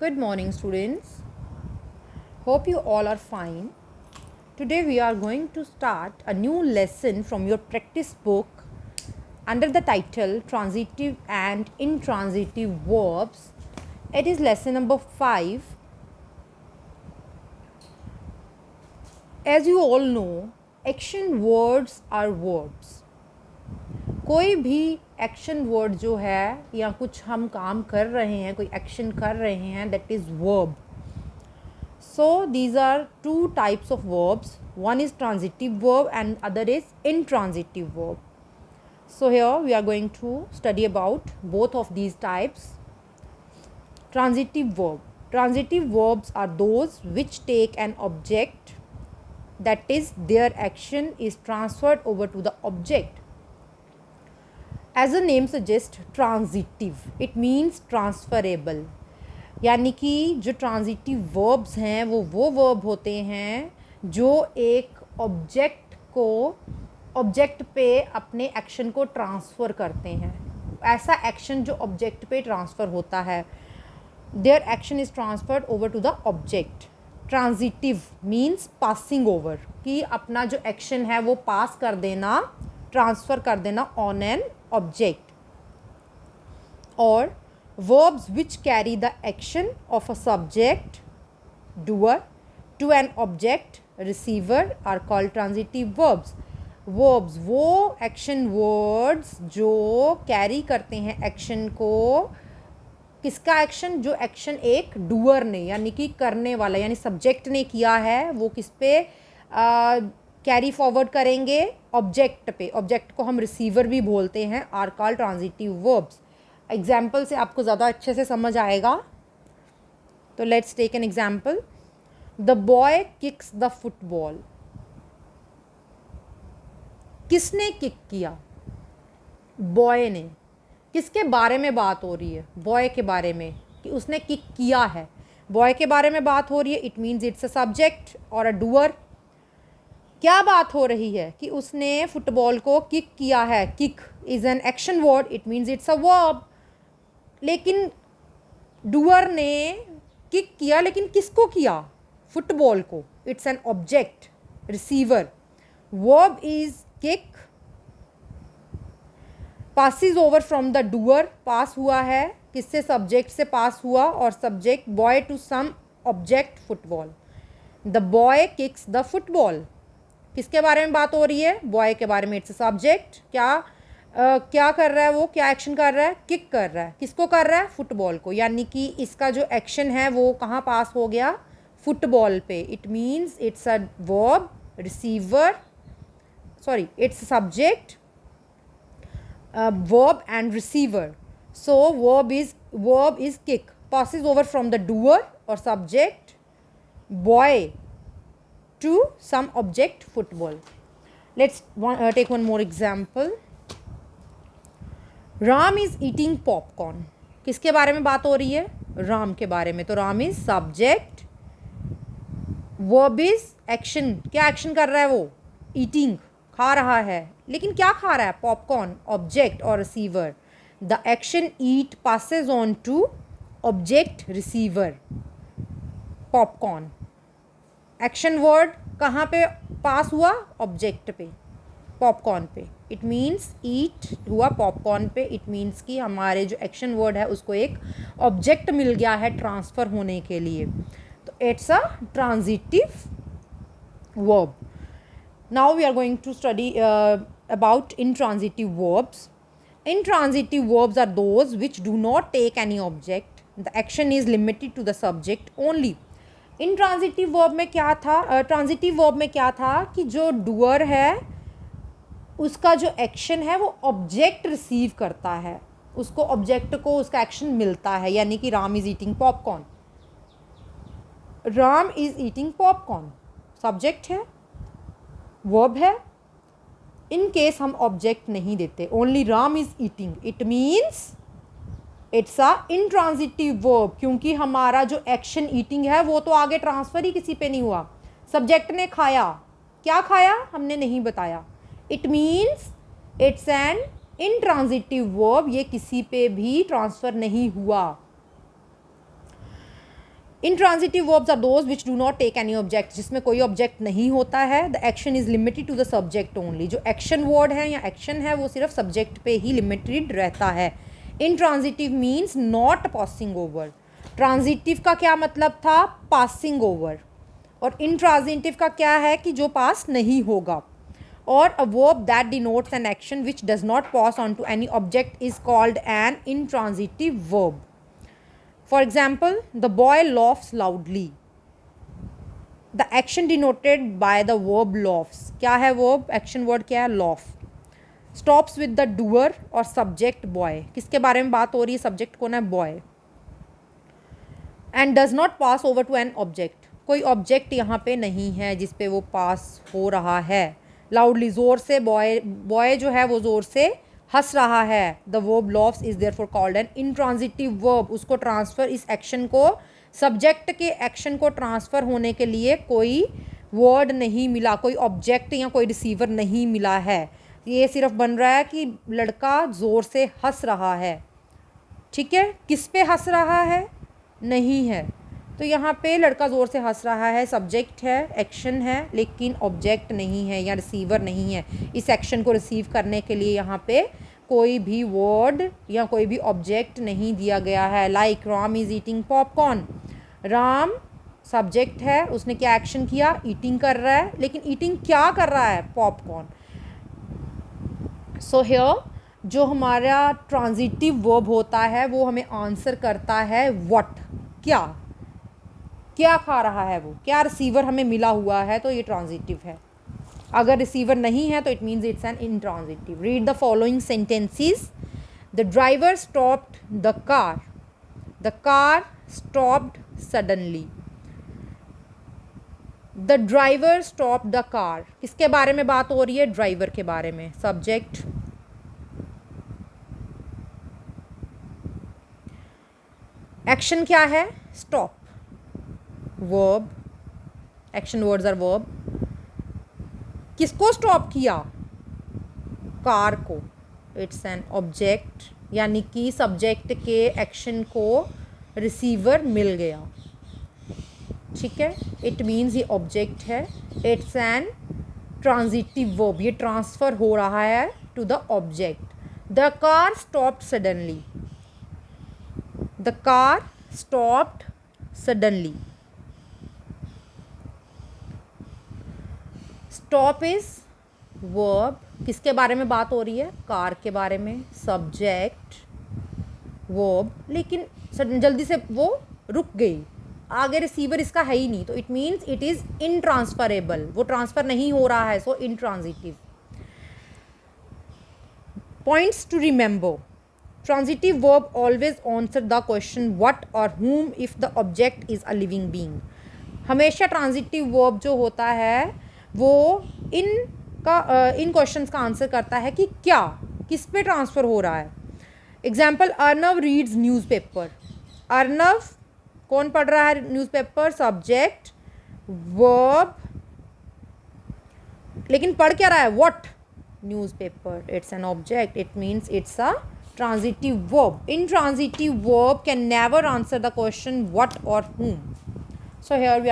Good morning, students. Hope you all are fine. Today we are going to start a new lesson from your practice book under the title Transitive and Intransitive Verbs. It is lesson number 5. As you all know, action words are verbs. कोई भी action word जो है या कुछ हम काम कर रहे हैं, कोई एक्शन कर रहे हैं, that is verb. So these are two types of verbs. One is transitive verb and other is intransitive verb. So here we are going to study about both of these types. Transitive verb. Transitive verbs are those which take an object, that is their action is transferred over to the object. As the name suggests, transitive, it means transferable. यानी कि जो transitive verbs हैं वो verb होते हैं जो एक object पे अपने एक्शन को ट्रांसफ़र करते हैं. ऐसा एक्शन जो ऑब्जेक्ट पे ट्रांसफ़र होता है, there action is transferred over to the object. Transitive means passing over, कि अपना जो एक्शन है वो पास कर देना, ट्रांसफ़र कर देना ऑन एन ऑब्जेक्ट. और verbs which carry the action of a subject, doer, to an object, receiver, are called transitive verbs. Verbs वो action words जो कैरी करते हैं एक्शन को. किसका एक्शन? जो एक्शन एक डूअर ने यानी कि करने वाला यानी सब्जेक्ट ने किया है, वो किस पे कैरी फॉरवर्ड करेंगे? ऑब्जेक्ट पे. ऑब्जेक्ट को हम रिसीवर भी बोलते हैं. Are called transitive verbs. Example से आपको ज़्यादा अच्छे से समझ आएगा. तो let's take an example. The boy kicks the football. किसने किक किया? बॉय ने. किसके बारे में बात हो रही है? बॉय के बारे में, कि उसने किक किया है. बॉय के बारे में बात हो रही है. It means it's a subject और अ डूअर. क्या बात हो रही है? कि उसने फुटबॉल को किक किया है. Kick is an action word. It means it's a verb. लेकिन डूअर ने किक किया, लेकिन किसको किया? फुटबॉल को. It's an object, receiver. Verb is kick. Passes over from the doer. Pass हुआ है किससे? सब्जेक्ट से पास हुआ. और subject boy to some object football. The boy kicks the football. किसके बारे में बात हो रही है? बॉय के बारे में. It's subject. क्या कर रहा है वो? क्या एक्शन कर रहा है? किक कर रहा है. किसको कर रहा है? फुटबॉल को. यानी कि इसका जो एक्शन है वो कहाँ पास हो गया? फुटबॉल पे. It means it's a verb, receiver, sorry it's subject, verb and receiver. So verb is kick. passes over from the doer or subject boy to some object football. Let's take one more example. Ram is eating popcorn. किसके बारे में बात हो रही है? राम के बारे में. तो Ram is subject. Verb is action. क्या एक्शन कर रहा है वो? ईटिंग, खा रहा है. लेकिन क्या खा रहा है? पॉपकॉर्न. ऑब्जेक्ट और receiver. The action eat passes on to object, receiver. Popcorn action word कहाँ पे पास हुआ? ऑब्जेक्ट पे, पॉपकॉर्न पे. इट मीन्स ईट हुआ पॉपकॉर्न पे. इट मीन्स कि हमारे जो एक्शन वर्ड है उसको एक ऑब्जेक्ट मिल गया है ट्रांसफ़र होने के लिए. तो it's a transitive verb. Now we are going to study about intransitive verbs. Intransitive verbs are those which do not take any object. The action is limited to the subject only. intransitive verb में क्या था? Transitive verb में क्या था कि जो doer है उसका जो एक्शन है वो ऑब्जेक्ट रिसीव करता है. उसको ऑब्जेक्ट को उसका एक्शन मिलता है. यानी कि Ram is eating popcorn. Ram is eating popcorn subject है, वर्ब है. इन केस हम ऑब्जेक्ट नहीं देते, only Ram is eating, it means it's a intransitive verb. क्योंकि हमारा जो एक्शन ईटिंग है वो तो आगे ट्रांसफ़र ही किसी पे नहीं हुआ. सब्जेक्ट ने खाया. क्या खाया? हमने नहीं बताया. It means it's an intransitive verb. ये किसी पे भी ट्रांसफ़र नहीं हुआ. Intransitive verbs are those which do not take any object, जिसमें कोई object नहीं होता है. The action is limited to the subject only. जो action word है या action है वो सिर्फ subject पे ही limited रहता है. Intransitive means not passing over. Transitive का क्या मतलब था? Passing over. और intransitive का क्या है कि जो pass नहीं होगा. और a verb that denotes an action which does not pass on to any object is called an intransitive verb. For example, the boy laughs loudly. The action denoted by the verb laughs. क्या है verb? Action word क्या है? Laugh. Stops with the doer और subject boy. किसके बारे में बात हो रही है? Subject कौन है? Boy. And does not pass over to an object. कोई object यहाँ पे नहीं है जिस पे वो pass हो रहा है. Loudly, ज़ोर से boy जो है वो ज़ोर से हंस रहा है. The verb laughs is therefore called an intransitive verb. उसको ट्रांसफ़र, इस एक्शन को, सब्जेक्ट के एक्शन को ट्रांसफ़र होने के लिए कोई वर्ड नहीं मिला, कोई ऑब्जेक्ट या कोई रिसीवर नहीं मिला है. ये सिर्फ बन रहा है कि लड़का ज़ोर से हंस रहा है. ठीक है, किस पे हंस रहा है? नहीं है. तो यहाँ पे लड़का ज़ोर से हंस रहा है, सब्जेक्ट है, एक्शन है, लेकिन ऑब्जेक्ट नहीं है या रिसीवर नहीं है. इस एक्शन को रिसीव करने के लिए यहाँ पे कोई भी वर्ड या कोई भी ऑब्जेक्ट नहीं दिया गया है. Like Ram is eating popcorn. Ram subject है, उसने क्या एक्शन किया? ईटिंग कर रहा है, लेकिन ईटिंग क्या कर रहा है? पॉपकॉर्न. सो हियर जो हमारा ट्रांजिटिव वर्ब होता है वो हमें आंसर करता है व्हाट, क्या, क्या खा रहा है वो, क्या रिसीवर हमें मिला हुआ है, तो ये ट्रांजिटिव है. अगर रिसीवर नहीं है तो it means it's an intransitive. Read the following sentences. The driver stopped the car. The car stopped suddenly. The driver stopped the car. किसके बारे में बात हो रही है? ड्राइवर के बारे में. सब्जेक्ट. एक्शन क्या है? Stop. Verb. Action words are verb. किसको स्टॉप किया? कार को. इट्स एन ऑब्जेक्ट, यानी कि सब्जेक्ट के एक्शन को रिसीवर मिल गया. ठीक है, इट मीन्स ये ऑब्जेक्ट है. It's an transitive verb. ये ट्रांसफ़र हो रहा है to the object. The car stopped suddenly. The car stopped suddenly. Stop is verb. किसके बारे में बात हो रही है? कार के बारे में. सब्जेक्ट वर्ब, लेकिन जल्दी से वो रुक गई, आगे रिसीवर इसका है ही नहीं, तो it means it is intransferable. वो ट्रांसफ़र नहीं हो रहा है, so intransitive. Points to remember. Transitive verb always answer the question what और whom if the object is a living being. हमेशा ट्रांजिटिव वर्ब जो होता है वो इन क्वेश्चंस का आंसर करता है कि क्या, किस पे ट्रांसफ़र हो रहा है. Example, Arnav reads newspaper. Arnav कौन पढ़ रहा है न्यूज़पेपर? सब्जेक्ट वर्ब, लेकिन पढ़ क्या रहा है? What? Newspaper. It's an object. It means it's a transitive verb. Intransitive verb can never answer the question what or whom. So here we are.